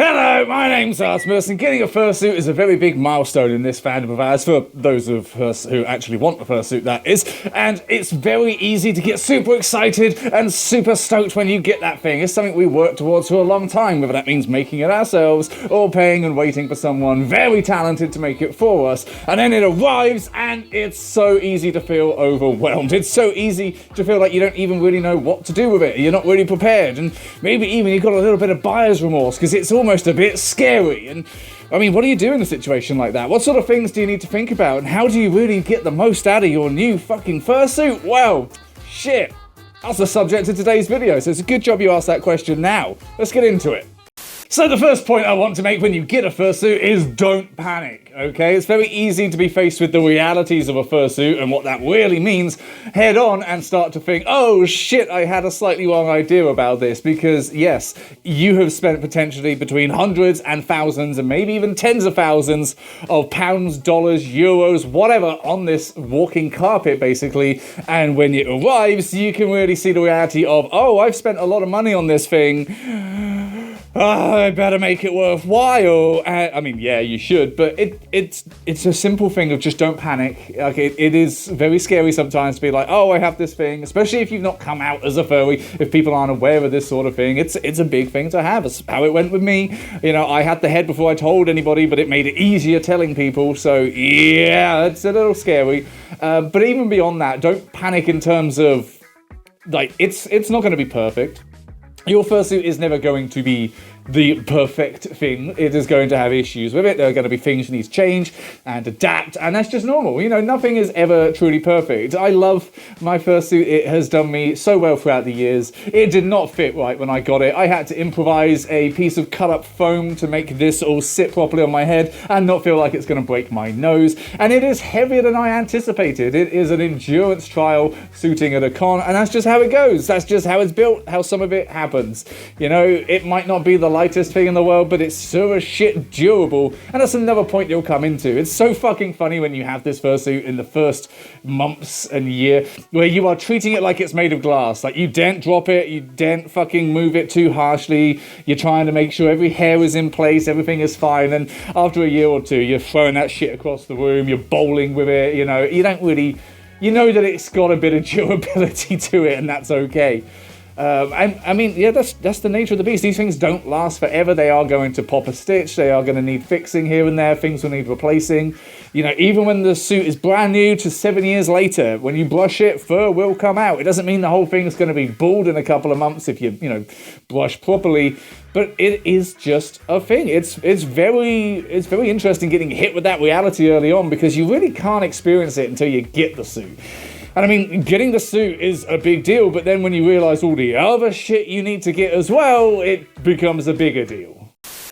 Hello, my name's Artemis, and getting a fursuit is a very big milestone in this fandom of ours, for those of us who actually want a fursuit, that is. And it's very easy to get super excited and super stoked when you get that thing. It's something we work towards for a long time, whether that means making it ourselves or paying and waiting for someone very talented to make it for us. And then it arrives, and it's so easy to feel overwhelmed. It's so easy to feel like you don't even really know what to do with it. You're not really prepared, and maybe even you've got a little bit of buyer's remorse, because it's almost a bit scary. And I mean, what do you do in a situation like that? What sort of things do you need to think about, and how do you really get the most out of your new fucking fursuit? Well, shit, that's the subject of today's video, so it's a good job you asked that question now. Let's get into it. So the first point I want to make when you get a fursuit is don't panic, okay? It's very easy to be faced with the realities of a fursuit and what that really means head on and start to think, oh shit, I had a slightly wrong idea about this, because yes, you have spent potentially between hundreds and thousands and maybe even tens of thousands of pounds, dollars, euros, whatever on this walking carpet basically, and when it arrives, you can really see the reality of, oh, I've spent a lot of money on this thing. I better make it worthwhile. I mean, yeah, you should, but it's a simple thing of just don't panic. Like it is very scary sometimes to be like, oh, I have this thing, especially if you've not come out as a furry. If people aren't aware of this sort of thing, it's a big thing to have. It's how it went with me. You know, I had the head before I told anybody, but it made it easier telling people. So yeah, it's a little scary. But even beyond that, don't panic in terms of like it's not going to be perfect. Your fursuit is never going to be the perfect thing. It is going to have issues with it. There are going to be things you need to change and adapt, and that's just normal. You know, nothing is ever truly perfect. I love my fursuit. It has done me so well throughout the years. It did not fit right when I got it. I had to improvise a piece of cut-up foam to make this all sit properly on my head and not feel like it's going to break my nose. And it is heavier than I anticipated. It is an endurance trial suiting at a con, and that's just how it goes. That's just how it's built, how some of it happens. You know, it might not be the lightest thing in the world, but it's so as shit durable, and that's another point you'll come into. It's so fucking funny when you have this fursuit in the first months and year where you are treating it like it's made of glass. Like, you daren't drop it, you daren't fucking move it too harshly, you're trying to make sure every hair is in place, everything is fine, and after a year or two you're throwing that shit across the room, you're bowling with it, you know, you don't really, you know that it's got a bit of durability to it, and that's okay. I mean, yeah, that's the nature of the beast. These things don't last forever. They are going to pop a stitch. They are going to need fixing here and there. Things will need replacing. You know, even when the suit is brand new to 7 years later, when you brush it, fur will come out. It doesn't mean the whole thing is going to be bald in a couple of months if you know, brush properly. But it is just a thing. It's very interesting getting hit with that reality early on, because you really can't experience it until you get the suit. And I mean, getting the suit is a big deal, but then when you realise all the other shit you need to get as well, it becomes a bigger deal.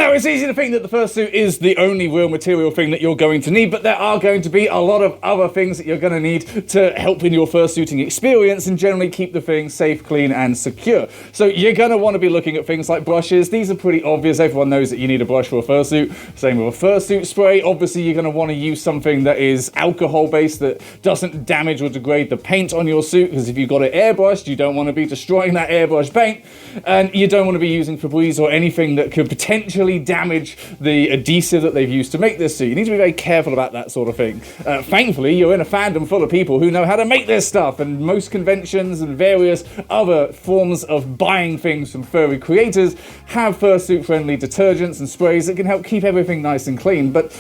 Now, it's easy to think that the fursuit is the only real material thing that you're going to need, but there are going to be a lot of other things that you're going to need to help in your fursuiting experience and generally keep the thing safe, clean, and secure. So you're going to want to be looking at things like brushes. These are pretty obvious. Everyone knows that you need a brush for a fursuit. Same with a fursuit spray. Obviously, you're going to want to use something that is alcohol-based, that doesn't damage or degrade the paint on your suit, because if you've got it airbrushed, you don't want to be destroying that airbrush paint, and you don't want to be using Febreze or anything that could potentially damage the adhesive that they've used to make this suit. You need to be very careful about that sort of thing. Thankfully, you're in a fandom full of people who know how to make this stuff, and most conventions and various other forms of buying things from furry creators have fursuit-friendly detergents and sprays that can help keep everything nice and clean, but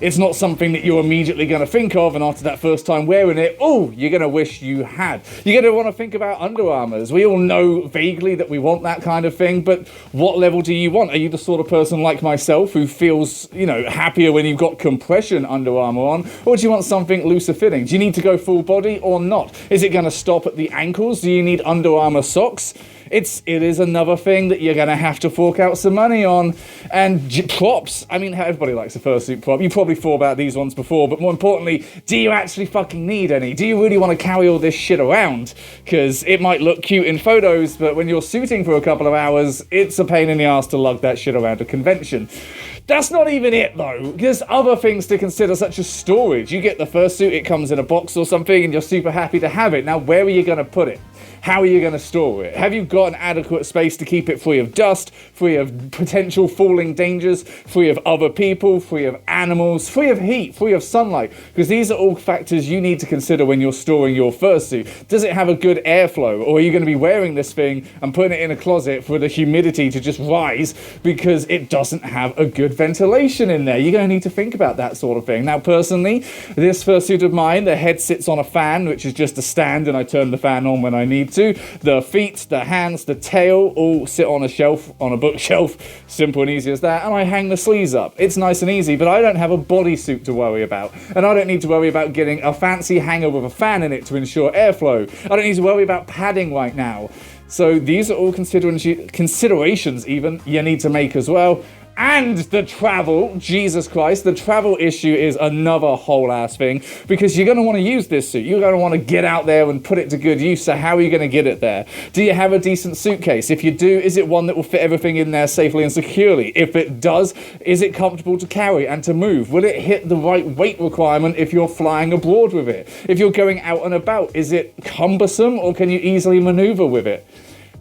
it's not something that you're immediately going to think of, and after that first time wearing it, oh, you're going to wish you had. You're going to want to think about Under Armours. We all know vaguely that we want that kind of thing, but what level do you want? Are you the sort of person like myself who feels, you know, happier when you've got compression Under Armour on, or do you want something looser fitting? Do you need to go full body or not? Is it going to stop at the ankles? Do you need Under Armour socks? It is another thing that you're going to have to fork out some money on. And props. I mean, everybody likes a fursuit prop. You probably thought about these ones before, but more importantly, do you actually fucking need any? Do you really want to carry all this shit around? Because it might look cute in photos, but when you're suiting for a couple of hours, it's a pain in the ass to lug that shit around a convention. That's not even it though. There's other things to consider, such as storage. You get the fursuit, it comes in a box or something, and you're super happy to have it. Now, where are you going to put it? How are you going to store it? Have you got an adequate space to keep it free of dust, free of potential falling dangers, free of other people, free of animals, free of heat, free of sunlight? Because these are all factors you need to consider when you're storing your fursuit. Does it have a good airflow? Or are you going to be wearing this thing and putting it in a closet for the humidity to just rise because it doesn't have a good ventilation in there? You're going to need to think about that sort of thing. Now, personally, this fursuit of mine, the head sits on a fan, which is just a stand, and I turn the fan on when I need to. The feet, the hands, the tail all sit on a shelf, on a bookshelf, simple and easy as that, and I hang the sleeves up. It's nice and easy, but I don't have a bodysuit to worry about, and I don't need to worry about getting a fancy hanger with a fan in it to ensure airflow. I don't need to worry about padding right now. So these are all considerations even you need to make as well. And the travel, Jesus Christ, the travel issue is another whole ass thing, because you're going to want to use this suit. You're going to want to get out there and put it to good use. So how are you going to get it there? Do you have a decent suitcase? If you do, is it one that will fit everything in there safely and securely? If it does, is it comfortable to carry and to move? Will it hit the right weight requirement if you're flying abroad with it? If you're going out and about, is it cumbersome or can you easily maneuver with it?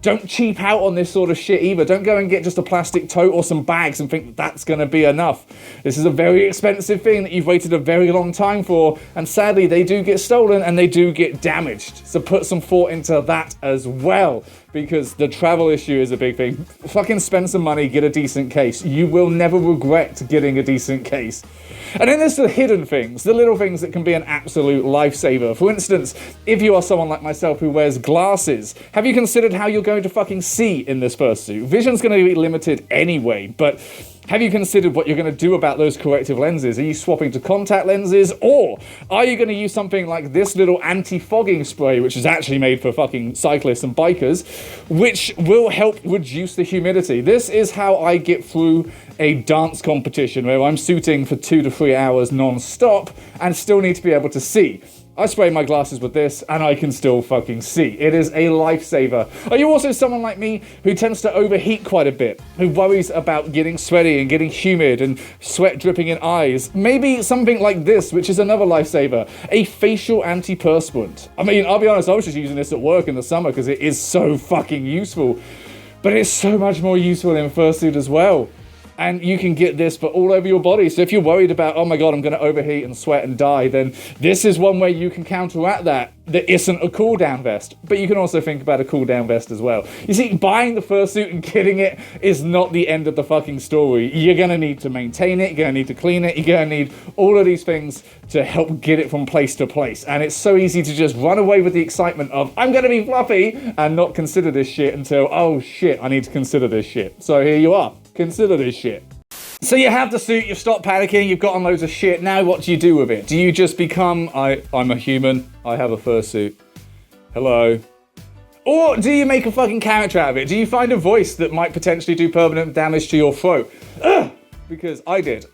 Don't cheap out on this sort of shit either. Don't go and get just a plastic tote or some bags and think that's going to be enough. This is a very expensive thing that you've waited a very long time for, and sadly they do get stolen and they do get damaged. So put some thought into that as well, because the travel issue is a big thing. Fucking spend some money, get a decent case. You will never regret getting a decent case. And then there's the hidden things, the little things that can be an absolute lifesaver. For instance, if you are someone like myself who wears glasses, have you considered how you're going to fucking see in this fursuit? Vision's going to be limited anyway, but have you considered what you're going to do about those corrective lenses? Are you swapping to contact lenses? Or are you going to use something like this little anti-fogging spray, which is actually made for fucking cyclists and bikers, which will help reduce the humidity? This is how I get through a dance competition where I'm suiting for 2 to 3 hours non-stop and still need to be able to see. I spray my glasses with this and I can still fucking see. It is a lifesaver. Are you also someone like me who tends to overheat quite a bit, who worries about getting sweaty and getting humid and sweat dripping in eyes? Maybe something like this, which is another lifesaver, a facial antiperspirant. I mean, I'll be honest, I was just using this at work in the summer because it is so fucking useful, but it's so much more useful in fursuit as well. And you can get this for all over your body. So if you're worried about, oh my god, I'm going to overheat and sweat and die, then this is one way you can counteract that isn't a cool down vest. But you can also think about a cool down vest as well. You see, buying the fursuit and getting it is not the end of the fucking story. You're going to need to maintain it, you're going to need to clean it, you're going to need all of these things to help get it from place to place. And it's so easy to just run away with the excitement of, I'm going to be fluffy, and not consider this shit until, oh shit, I need to consider this shit. So here you are. Consider this shit. So you have the suit, you've stopped panicking, you've gotten loads of shit. Now what do you do with it? Do you just become, I'm a human, I have a fursuit. Hello. Or do you make a fucking character out of it? Do you find a voice that might potentially do permanent damage to your throat? Ugh! Because I did.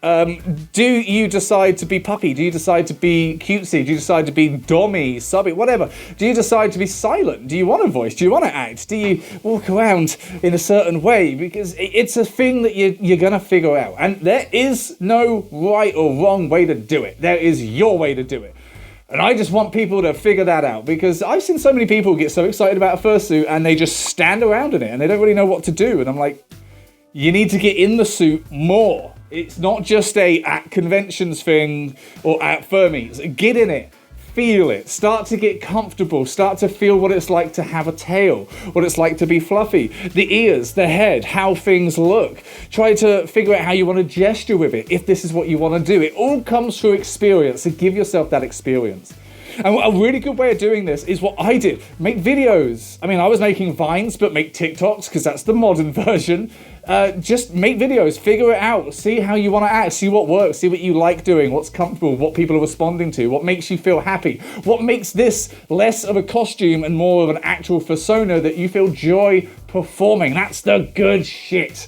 Do you decide to be puppy? Do you decide to be cutesy? Do you decide to be dommy, subby, whatever? Do you decide to be silent? Do you want a voice? Do you want to act? Do you walk around in a certain way? Because it's a thing that you're going to figure out. And there is no right or wrong way to do it. There is your way to do it. And I just want people to figure that out, because I've seen so many people get so excited about a fursuit and they just stand around in it and they don't really know what to do. And I'm like, you need to get in the suit more. It's not just a at conventions thing or at Fermies. Get in it. Feel it. Start to get comfortable. Start to feel what it's like to have a tail. What it's like to be fluffy. The ears, the head, how things look. Try to figure out how you want to gesture with it, if this is what you want to do. It all comes through experience, so give yourself that experience. And a really good way of doing this is what I did. Make videos. I mean, I was making Vines, but make TikToks, because that's the modern version. Just make videos, figure it out, see how you want to act, see what works, see what you like doing, what's comfortable, what people are responding to, what makes you feel happy, what makes this less of a costume and more of an actual persona that you feel joy performing. That's the good shit.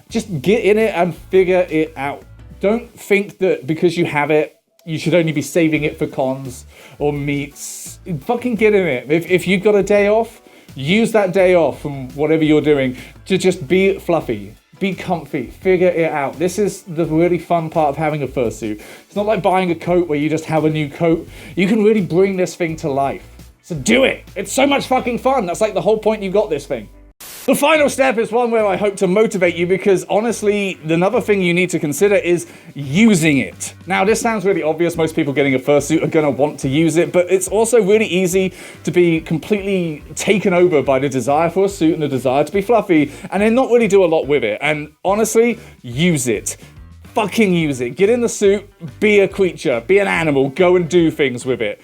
Just get in it and figure it out. Don't think that because you have it, you should only be saving it for cons or meets. Fucking get in it. If you've got a day off, use that day off from whatever you're doing to just be fluffy. Be comfy, figure it out. This is the really fun part of having a fursuit. It's not like buying a coat where you just have a new coat. You can really bring this thing to life. So do it. It's so much fucking fun. That's like the whole point you got this thing. The final step is one where I hope to motivate you because honestly, another thing you need to consider is using it. Now, this sounds really obvious. Most people getting a fursuit are going to want to use it, but it's also really easy to be completely taken over by the desire for a suit and the desire to be fluffy and then not really do a lot with it. And honestly, use it. Fucking use it. Get in the suit, be a creature, be an animal, go and do things with it.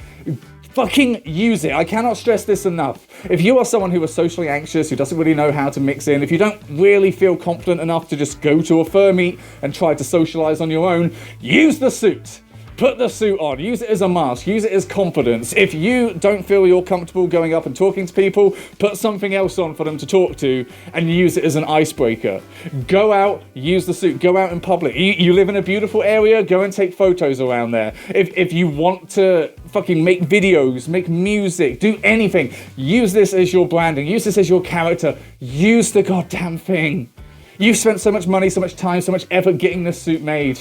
Fucking use it. I cannot stress this enough. If you are someone who is socially anxious, who doesn't really know how to mix in, if you don't really feel confident enough to just go to a fur meet and try to socialize on your own, use the suit. Put the suit on. Use it as a mask. Use it as confidence. If you don't feel you're comfortable going up and talking to people, put something else on for them to talk to and use it as an icebreaker. Go out, use the suit. Go out in public. You live in a beautiful area, go and take photos around there. If you want to fucking make videos, make music, do anything, use this as your branding. Use this as your character. Use the goddamn thing. You've spent so much money, so much time, so much effort getting this suit made.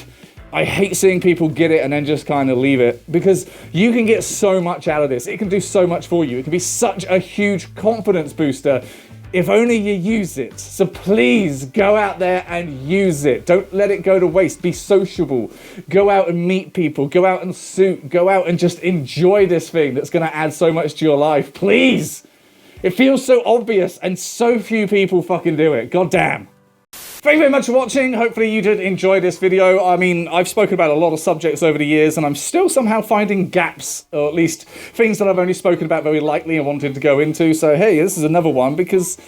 I hate seeing people get it and then just kind of leave it because you can get so much out of this. It can do so much for you. It can be such a huge confidence booster if only you use it. So please go out there and use it. Don't let it go to waste. Be sociable. Go out and meet people. Go out and suit. Go out and just enjoy this thing that's going to add so much to your life. Please. It feels so obvious and so few people fucking do it. God damn. Thank you very much for watching. Hopefully you did enjoy this video. I mean, I've spoken about a lot of subjects over the years and I'm still somehow finding gaps, or at least things that I've only spoken about very lightly and wanted to go into. So hey, this is another one because,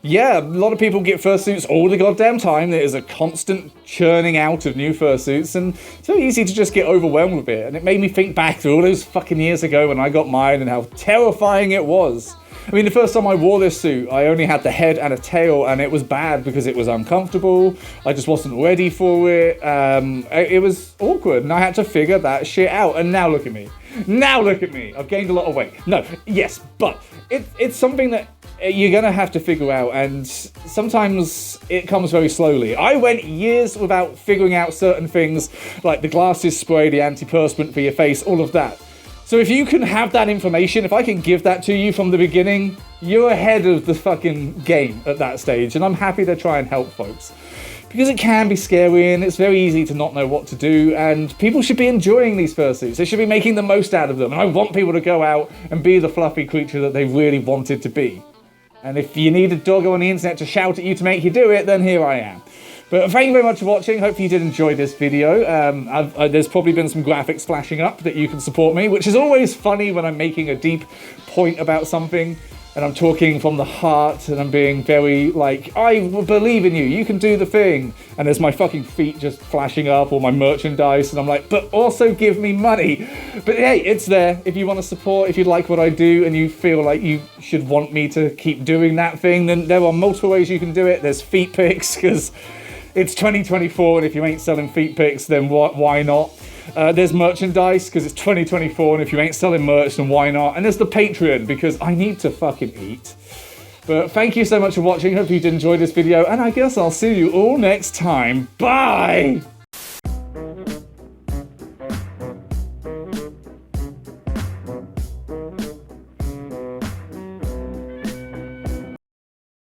yeah, a lot of people get fursuits all the goddamn time. There is a constant churning out of new fursuits and it's very easy to just get overwhelmed with it. And it made me think back to all those fucking years ago when I got mine and how terrifying it was. I mean, the first time I wore this suit, I only had the head and a tail, and it was bad because it was uncomfortable. I just wasn't ready for it. It was awkward, and I had to figure that shit out. And now look at me. Now look at me. I've gained a lot of weight. No, yes, but it's something that you're going to have to figure out, and sometimes it comes very slowly. I went years without figuring out certain things, like the glasses spray, the antiperspirant for your face, all of that. So if you can have that information, if I can give that to you from the beginning, you're ahead of the fucking game at that stage. And I'm happy to try and help folks. Because it can be scary and it's very easy to not know what to do. And people should be enjoying these fursuits. They should be making the most out of them. And I want people to go out and be the fluffy creature that they really wanted to be. And if you need a doggo on the internet to shout at you to make you do it, then here I am. But thank you very much for watching. Hope you did enjoy this video. There's probably been some graphics flashing up that you can support me, which is always funny when I'm making a deep point about something and I'm talking from the heart and I'm being very like, I believe in you, you can do the thing. And there's my fucking feet just flashing up or my merchandise and I'm like, but also give me money. But hey, it's there. If you want to support, if you like what I do and you feel like you should want me to keep doing that thing, then there are multiple ways you can do it. There's feet pics, because it's 2024, and if you ain't selling feet pics, then why not? There's merchandise, because it's 2024, and if you ain't selling merch, then why not? And there's the Patreon, because I need to fucking eat. But thank you so much for watching. Hope you did enjoy this video, and I guess I'll see you all next time. Bye!